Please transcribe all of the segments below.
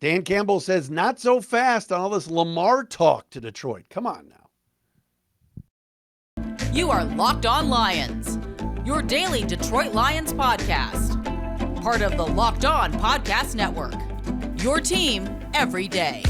Dan Campbell says, not so fast on all this Lamar talk to Detroit. Come on now. You are Locked On Lions, your daily Detroit Lions podcast. Part of the Locked On Podcast Network, your team every day.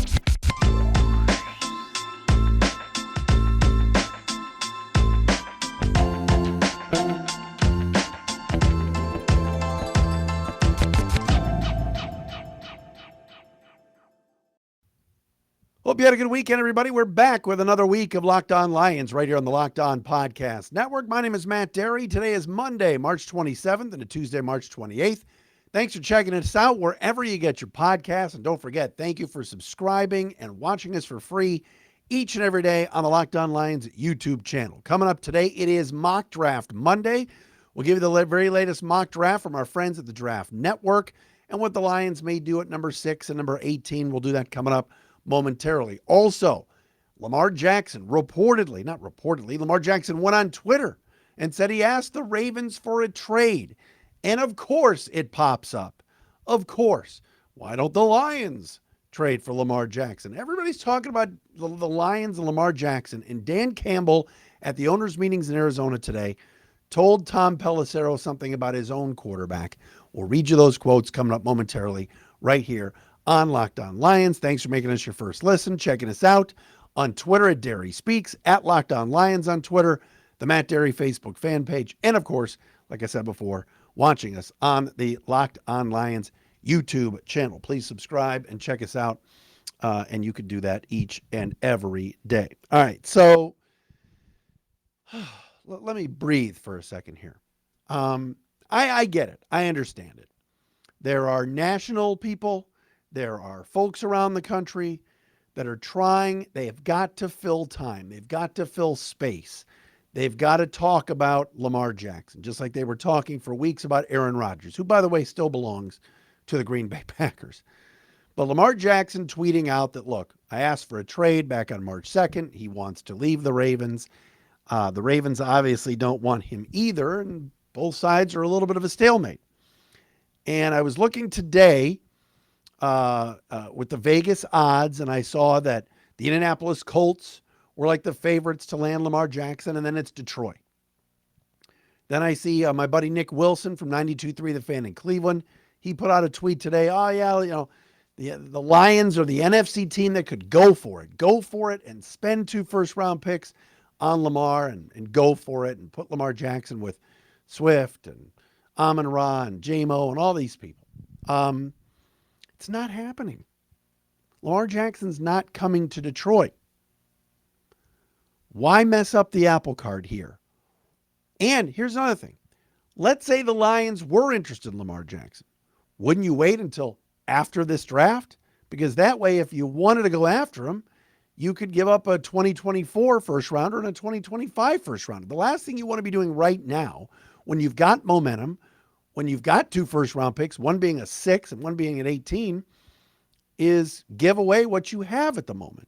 Hope you had a good weekend, everybody. We're back with another week of Locked On Lions right here on the Locked On Podcast Network. My name is Matt Dery. Today is Monday, March 27th, and a Tuesday, March 28th. Thanks for checking us out wherever you get your podcasts. And don't forget, thank you for subscribing and watching us for free each and every day on the Locked On Lions YouTube channel. Coming up today, it is Mock Draft Monday. We'll give you the very latest mock draft from our friends at the Draft Network and what the Lions may do at number 6 and number 18. We'll do that coming up momentarily. Also, Lamar Jackson Lamar Jackson went on Twitter and said he asked the Ravens for a trade. And of course it pops up. Of course. Why don't the Lions trade for Lamar Jackson? Everybody's talking about the Lions and Lamar Jackson. And Dan Campbell at the owners' meetings in Arizona today told Tom Pelissero something about his own quarterback. We'll read you those quotes coming up momentarily right here on Locked On Lions. Thanks for making us your first listen, checking us out on Twitter at Dery Speaks, at Locked On Lions on Twitter, the Matt Dery Facebook fan page, and of course, like I said before, watching us on the Locked On Lions YouTube channel. Please subscribe and check us out, and you can do that each and every day. All right, so let me breathe for a second here. I get it. I understand it. There are national people. There are folks around the country that are trying. They have got to fill time. They've got to fill space. They've got to talk about Lamar Jackson, just like they were talking for weeks about Aaron Rodgers, who, by the way, still belongs to the Green Bay Packers. But Lamar Jackson tweeting out that, look, I asked for a trade back on March 2nd. He wants to leave the Ravens. The Ravens obviously don't want him either, and both sides are a little bit of a stalemate. And I was looking today with the Vegas odds, and I saw that the Indianapolis Colts were like the favorites to land Lamar Jackson, and then it's Detroit. Then I see my buddy Nick Wilson from 92.3 The Fan in Cleveland. He put out a tweet today. Oh, yeah, the Lions are the NFC team that could go for it. Go for it and spend 2 first-round picks on Lamar and go for it and put Lamar Jackson with Swift and Amon-Ra and J-Mo and all these people. It's not happening. Lamar Jackson's not coming to Detroit. Why mess up the apple cart here? And here's another thing. Let's say the Lions were interested in Lamar Jackson. Wouldn't you wait until after this draft? Because that way, if you wanted to go after him, you could give up a 2024 first rounder and a 2025 first rounder. The last thing you want to be doing right now, when you've got momentum, when you've got 2 first-round picks, one being a 6 and one being an 18, is give away what you have at the moment.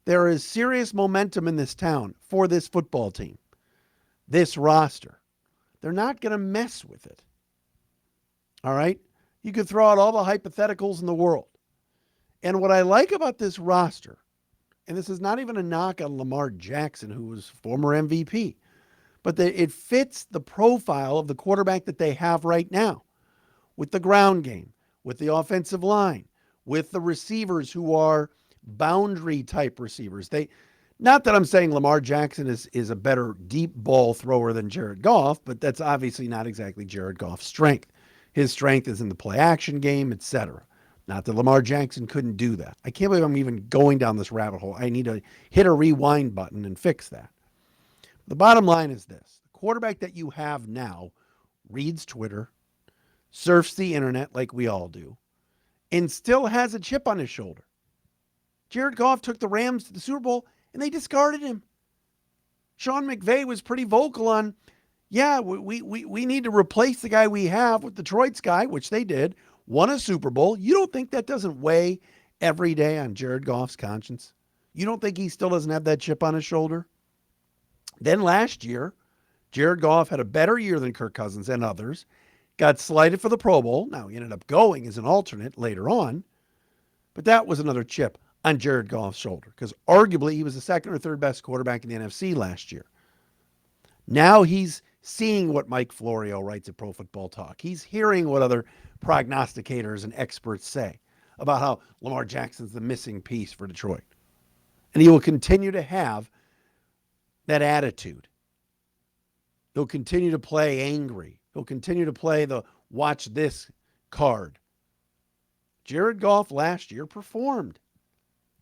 There is serious momentum in this town for this football team, this roster. They're not going to mess with it. All right? You could throw out all the hypotheticals in the world. And what I like about this roster, and this is not even a knock on Lamar Jackson, who was former MVP, but it fits the profile of the quarterback that they have right now, with the ground game, with the offensive line, with the receivers who are boundary type receivers. Not that I'm saying Lamar Jackson is a better deep ball thrower than Jared Goff, but that's obviously not exactly Jared Goff's strength. His strength is in the play action game, etc. Not that Lamar Jackson couldn't do that. I can't believe I'm even going down this rabbit hole. I need to hit a rewind button and fix that. The bottom line is this. The quarterback that you have now reads Twitter, surfs the internet like we all do, and still has a chip on his shoulder. Jared Goff took the Rams to the Super Bowl, and they discarded him. Sean McVay was pretty vocal on, yeah, we need to replace the guy we have with Detroit's guy, which they did, won a Super Bowl. You don't think that doesn't weigh every day on Jared Goff's conscience? You don't think he still doesn't have that chip on his shoulder? Then last year, Jared Goff had a better year than Kirk Cousins and others, got slighted for the Pro Bowl. Now, he ended up going as an alternate later on. But that was another chip on Jared Goff's shoulder because arguably he was the second or third best quarterback in the NFC last year. Now he's seeing what Mike Florio writes at Pro Football Talk. He's hearing what other prognosticators and experts say about how Lamar Jackson's the missing piece for Detroit. And he will continue to have that attitude. He'll continue to play angry. He'll continue to play the watch this card. Jared Goff last year performed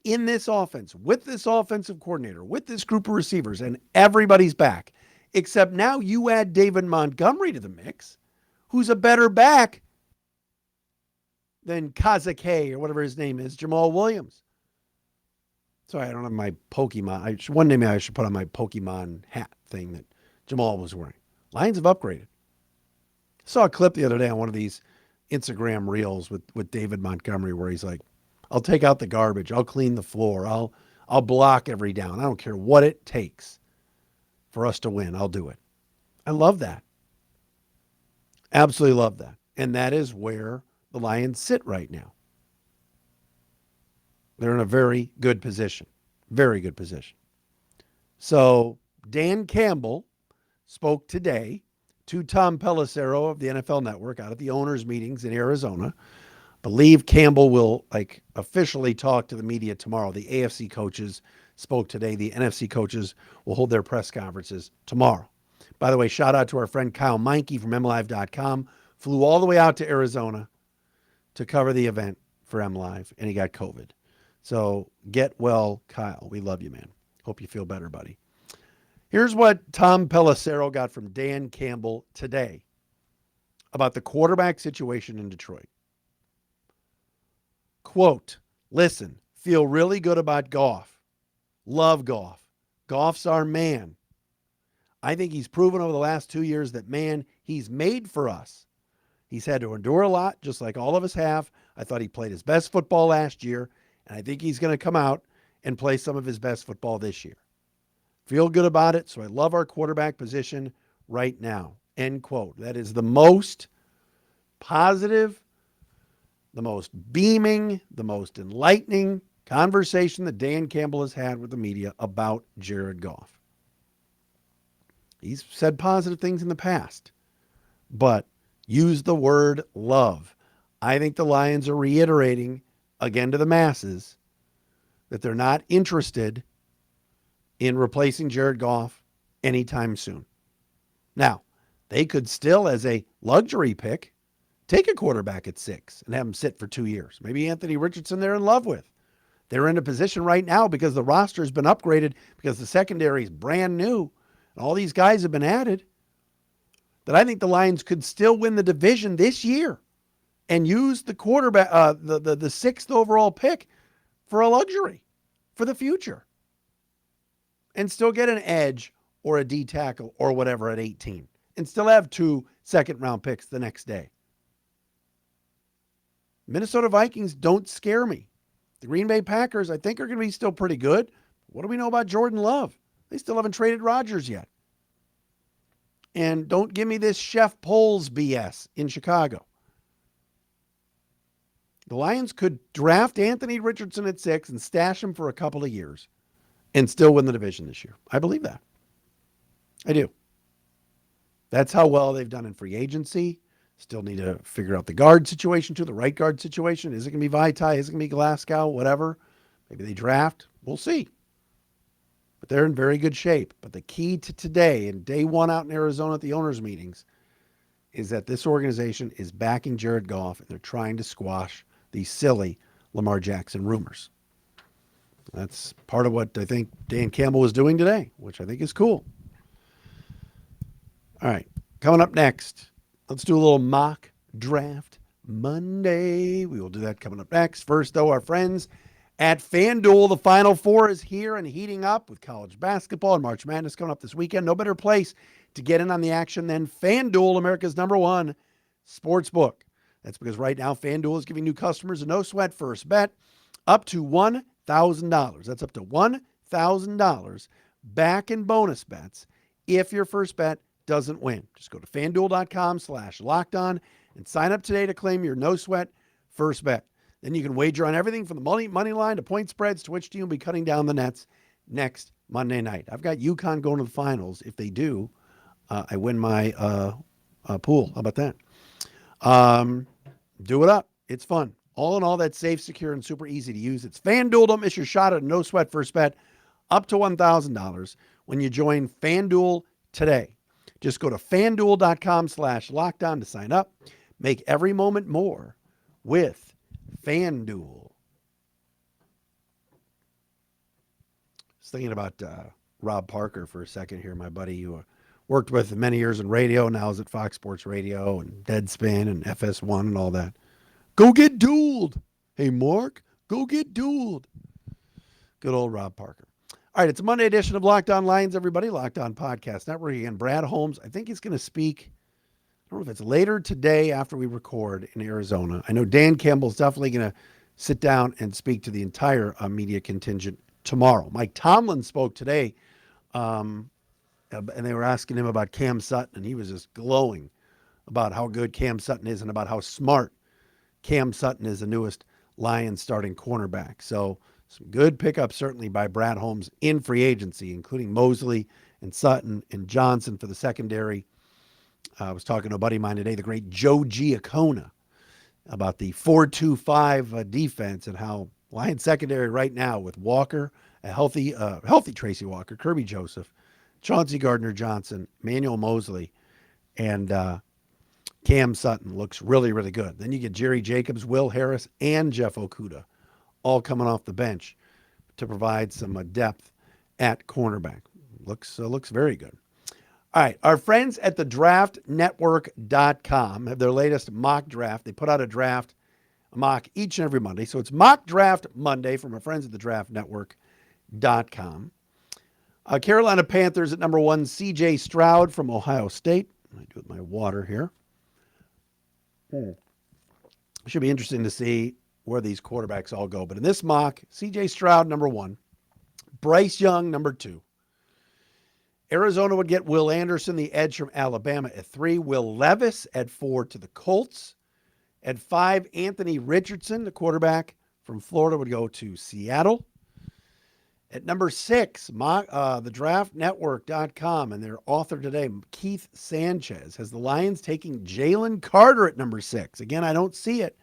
in this offense, with this offensive coordinator, with this group of receivers, and everybody's back. Except now you add David Montgomery to the mix, who's a better back than Kazake or whatever his name is, Jamal Williams. Sorry, I don't have my Pokemon. One name I should put on my Pokemon hat thing that Jamal was wearing. Lions have upgraded. I saw a clip the other day on one of these Instagram reels with David Montgomery where he's like, I'll take out the garbage. I'll clean the floor. I'll block every down. I don't care what it takes for us to win. I'll do it. I love that. Absolutely love that. And that is where the Lions sit right now. They're in a very good position. Very good position. So Dan Campbell spoke today to Tom Pelissero of the NFL Network out at the owners' meetings in Arizona. Believe Campbell will officially talk to the media tomorrow. The AFC coaches spoke today. The NFC coaches will hold their press conferences tomorrow. By the way, shout out to our friend Kyle Meinke from MLive.com. Flew all the way out to Arizona to cover the event for MLive, and he got COVID. So get well, Kyle. We love you, man. Hope you feel better, buddy. Here's what Tom Pelissero got from Dan Campbell today about the quarterback situation in Detroit. Quote, listen, feel really good about Goff. Love Goff. Goff's our man. I think he's proven over the last 2 years that, man, he's made for us. He's had to endure a lot, just like all of us have. I thought he played his best football last year, and I think he's going to come out and play some of his best football this year. Feel good about it, so I love our quarterback position right now. End quote. That is the most positive, the most beaming, the most enlightening conversation that Dan Campbell has had with the media about Jared Goff. He's said positive things in the past, but use the word love. I think the Lions are reiterating again to the masses that they're not interested in replacing Jared Goff anytime soon. Now, they could still, as a luxury pick, take a quarterback at 6 and have him sit for 2 years. Maybe Anthony Richardson they're in love with. They're in a position right now because the roster has been upgraded, because the secondary is brand new, and all these guys have been added, that I think the Lions could still win the division this year and use the quarterback, the 6th overall pick for a luxury for the future and still get an edge or a D tackle or whatever at 18 and still have 2 second-round picks the next day. Minnesota Vikings don't scare me. The Green Bay Packers, I think, are going to be still pretty good. What do we know about Jordan Love? They still haven't traded Rodgers yet. And don't give me this Chef Poles BS in Chicago. The Lions could draft Anthony Richardson at 6 and stash him for a couple of years and still win the division this year. I believe that. I do. That's how well they've done in free agency. Still need to figure out the guard situation too, the right guard situation. Is it going to be Vaitai? Is it going to be Glasgow? Whatever. Maybe they draft. We'll see. But they're in very good shape. But the key to today and day one out in Arizona at the owners' meetings is that this organization is backing Jared Goff and they're trying to squash these silly Lamar Jackson rumors. That's part of what I think Dan Campbell was doing today, which I think is cool. All right, coming up next, let's do a little Mock Draft Monday. We will do that coming up next. First, though, our friends at FanDuel. The Final Four is here and heating up with college basketball and March Madness coming up this weekend. No better place to get in on the action than FanDuel, America's #1 sportsbook. That's because right now FanDuel is giving new customers a no-sweat first bet up to $1,000. That's up to $1,000 back in bonus bets if your first bet doesn't win. Just go to FanDuel.com/lockedon and sign up today to claim your no-sweat first bet. Then you can wager on everything from the money line to point spreads to which team will be cutting down the nets next Monday night. I've got UConn going to the finals. If they do, I win my pool. How about that? Do it up. It's fun. All in all, that's safe, secure, and super easy to use. It's FanDuel. Don't miss your shot at a no-sweat first bet up to $1,000 when you join FanDuel today. Just go to FanDuel.com/lockdown to sign up. Make every moment more with FanDuel. I was thinking about Rob Parker for a second here, my buddy who worked with many years in radio, now is at Fox Sports Radio and Deadspin and FS1 and all that. Go get dueled. Hey, Mark, go get dueled. Good old Rob Parker. All right, it's a Monday edition of Locked On Lions, everybody. Locked On Podcast Network. Again, Brad Holmes, I think he's going to speak, I don't know if it's later today after we record in Arizona. I know Dan Campbell's definitely going to sit down and speak to the entire media contingent tomorrow. Mike Tomlin spoke today, and they were asking him about Cam Sutton, and he was just glowing about how good Cam Sutton is and about how smart Cam Sutton is, the newest Lions starting cornerback. So some good pickups certainly by Brad Holmes in free agency, including Mosley and Sutton and Johnson for the secondary. I was talking to a buddy of mine today, the great Joe Giaccona, about the 4-2-5 defense and how Lions secondary right now with Walker, a healthy Tracy Walker, Kirby Joseph, Chauncey Gardner-Johnson, Manuel Mosley, and Cam Sutton looks really, really good. Then you get Jerry Jacobs, Will Harris, and Jeff Okudah all coming off the bench to provide some depth at cornerback. Looks very good. All right, our friends at the draftnetwork.com have their latest mock draft. They put out a mock each and every Monday. So it's Mock Draft Monday from our friends at the draftnetwork.com. Carolina Panthers at number 1, C.J. Stroud from Ohio State. I do with my water here. Should be interesting to see where these quarterbacks all go. But in this mock, C.J. Stroud, number 1. Bryce Young, number 2. Arizona would get Will Anderson, the edge from Alabama, at 3. Will Levis at 4 to the Colts. At 5, Anthony Richardson, the quarterback from Florida, would go to Seattle. At number 6, the draftnetwork.com and their author today, Keith Sanchez, has the Lions taking Jalen Carter at number 6. Again, I don't see it,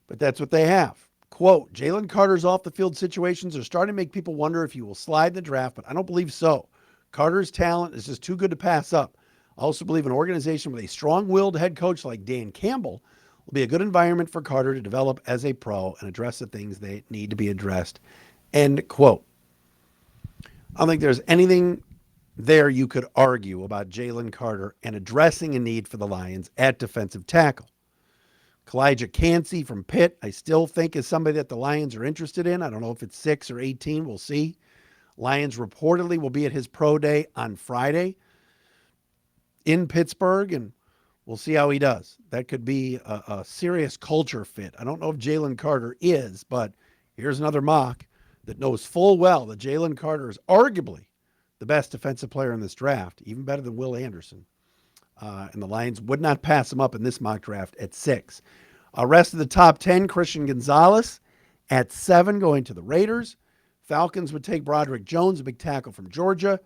but that's what they have. Quote, Jalen Carter's off-the-field situations are starting to make people wonder if he will slide in the draft, but I don't believe so. Carter's talent is just too good to pass up. I also believe an organization with a strong-willed head coach like Dan Campbell will be a good environment for Carter to develop as a pro and address the things that need to be addressed. End quote. I don't think there's anything there you could argue about Jalen Carter and addressing a need for the Lions at defensive tackle. Kalijah Cansey from Pitt, I still think is somebody that the Lions are interested in. I don't know if it's 6 or 18. We'll see. Lions reportedly will be at his pro day on Friday in Pittsburgh, and we'll see how he does. That could be a serious culture fit. I don't know if Jalen Carter is, but here's another mock that knows full well that Jalen Carter is arguably the best defensive player in this draft, even better than Will Anderson. And the Lions would not pass him up in this mock draft at 6. Rest of the top 10, Christian Gonzalez at 7 going to the Raiders. Falcons would take Broderick Jones, a big tackle from Georgia.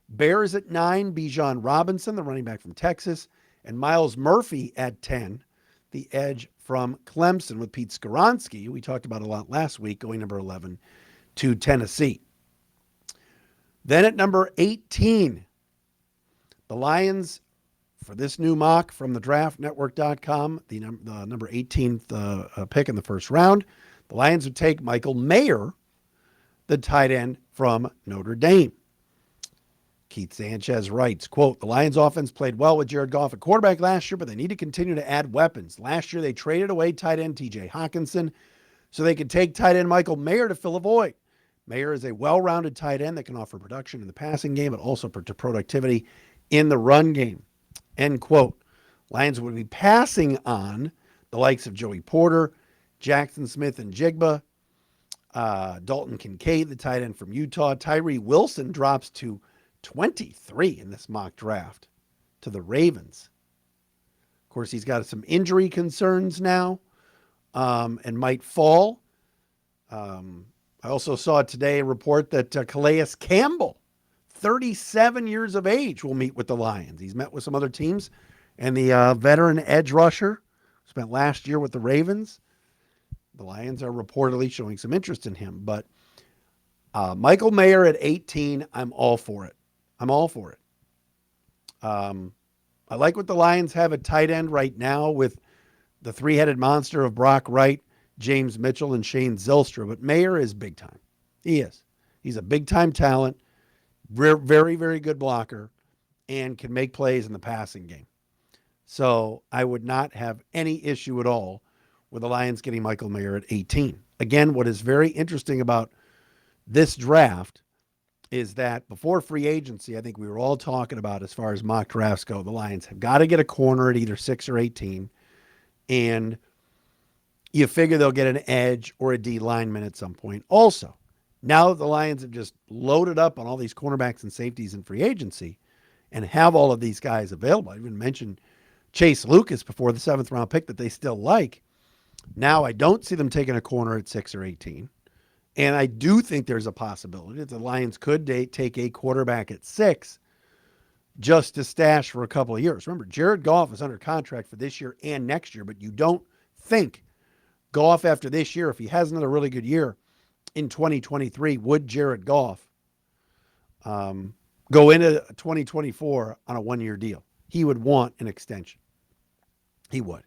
Bears at 9, Bijan Robinson, the running back from Texas. And Miles Murphy at 10, the edge from Clemson with Pete Skoronski, who we talked about a lot last week, going number 11 to Tennessee. Then at number 18, the Lions, for this new mock from the draftnetwork.com, the number 18th pick in the first round, the Lions would take Michael Mayer, the tight end from Notre Dame. Keith Sanchez writes, quote, the Lions offense played well with Jared Goff at quarterback last year, but they need to continue to add weapons. Last year, they traded away tight end TJ Hawkinson so they could take tight end Michael Mayer to fill a void. Mayer is a well-rounded tight end that can offer production in the passing game, but also productivity in the run game. End quote. Lions would be passing on the likes of Joey Porter, Jackson Smith and Jigba, Dalton Kincaid, the tight end from Utah. Tyree Wilson drops to 23 in this mock draft to the Ravens. Of course, he's got some injury concerns now. and might fall. I also saw today a report that Calais Campbell, 37 years of age, will meet with the Lions. He's met with some other teams, and the veteran edge rusher spent last year with the Ravens. The Lions are reportedly showing some interest in him, but Michael Mayer at 18, I'm all for it. I'm all for it. I like what the Lions have at tight end right now with the three-headed monster of Brock Wright, James Mitchell, and Shane Zylstra, but Mayer is big time. He is. He's a big-time talent, very, very good blocker, and can make plays in the passing game. So I would not have any issue at all with the Lions getting Michael Mayer at 18. Again, what is very interesting about this draft is that before free agency, I think we were all talking about, as far as mock drafts go, the Lions have got to get a corner at either 6 or 18, and you figure they'll get an edge or a D lineman at some point. Also, now that the Lions have just loaded up on all these cornerbacks and safeties in free agency and have all of these guys available, I even mentioned Chase Lucas before, the 7th round pick that they still like. Now I don't see them taking a corner at 6 or 18. And I do think there's a possibility that the Lions could take a quarterback at 6 just to stash for a couple of years. Remember, Jared Goff is under contract for this year and next year, but you don't think Goff after this year, if he has another really good year in 2023, would Jared Goff go into 2024 on a 1-year deal? He would want an extension. He would.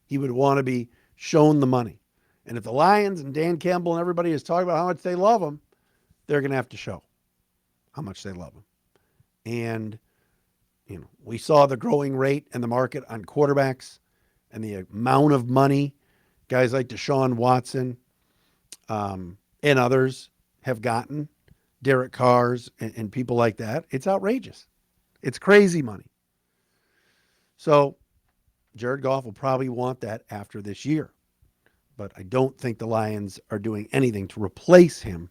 He would want to be shown the money. And if the Lions and Dan Campbell and everybody is talking about how much they love him, they're going to have to show how much they love him. And, we saw the growing rate in the market on quarterbacks and the amount of money guys like Deshaun Watson and others have gotten, Derek Carrs and people like that. It's outrageous. It's crazy money. So Jared Goff will probably want that after this year. But I don't think the Lions are doing anything to replace him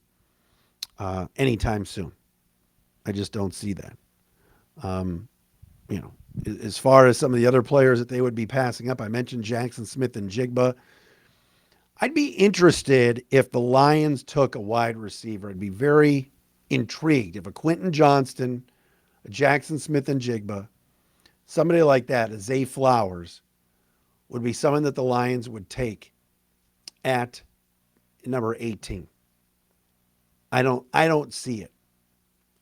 anytime soon. I just don't see that. As far as some of the other players that they would be passing up, I mentioned Jackson Smith and Jigba. I'd be interested if the Lions took a wide receiver. I'd be very intrigued if a Quentin Johnston, a Jackson Smith and Jigba, somebody like that, a Zay Flowers, would be someone that the Lions would take at number 18. I don't see it.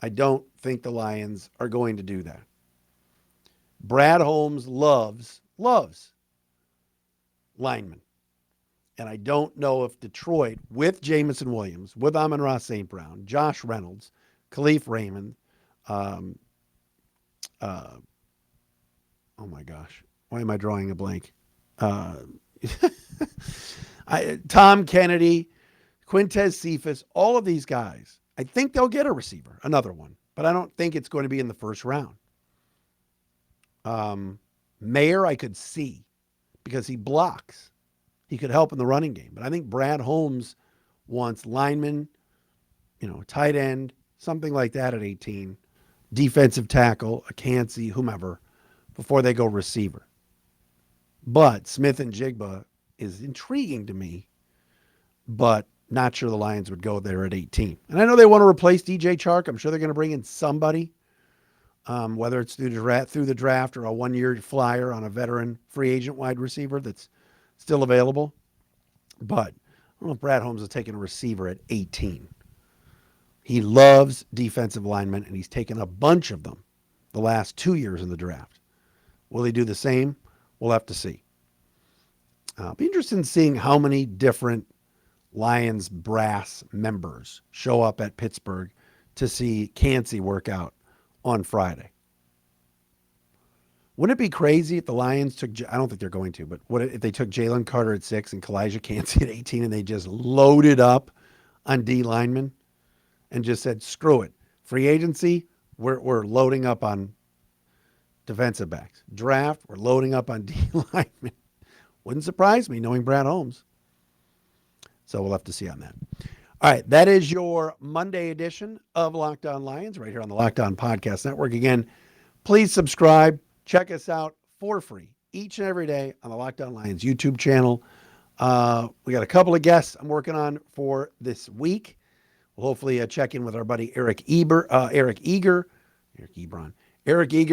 I don't think the Lions are going to do that. Brad Holmes loves linemen. And I don't know if Detroit, with Jamison Williams, with Amon-Ra St. Brown, Josh Reynolds, Khalif Raymond, oh my gosh, why am I drawing a blank? Tom Kennedy, Quintez Cephas, all of these guys, I think they'll get a receiver, another one, but I don't think it's going to be in the first round. Mayer, I could see because he blocks. He could help in the running game, but I think Brad Holmes wants lineman, tight end, something like that at 18, defensive tackle, a Cansey, whomever, before they go receiver. But Smith and Jigba is intriguing to me, but not sure the Lions would go there at 18. And I know they want to replace DJ Chark. I'm sure they're going to bring in somebody, whether it's through the draft or a 1-year flyer on a veteran free agent wide receiver that's still available. But I don't know if Brad Holmes is taking a receiver at 18. He loves defensive linemen, and he's taken a bunch of them the last 2 years in the draft. Will he do the same? We'll have to see. I'll be interested in seeing how many different Lions brass members show up at Pittsburgh to see Cansey work out on Friday. Wouldn't it be crazy if the Lions took, I don't think they're going to, but what if they took Jalen Carter at 6 and Kalijah Cansey at 18 and they just loaded up on D linemen and just said, screw it. Free agency, we're loading up on defensive backs. Draft, we're loading up on D linemen. Wouldn't surprise me knowing Brad Holmes. So we'll have to see on that. All right, that is your Monday edition of Locked On Lions right here on the Locked On Podcast Network. Again, please subscribe. Check us out for free each and every day on the Locked On Lions YouTube channel. We got a couple of guests I'm working on for this week. We'll hopefully check in with our buddy Eric Eager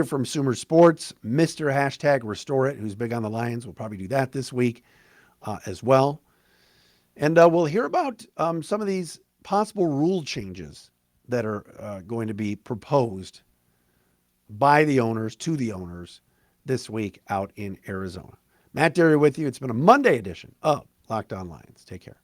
from Sumer Sports, Mr. Hashtag Restore It, who's big on the Lions. We'll probably do that this week as well. And we'll hear about some of these possible rule changes that are going to be proposed by the owners to the owners this week out in Arizona. Matt Dery with you. It's been a Monday edition of Locked On Lions. Take care.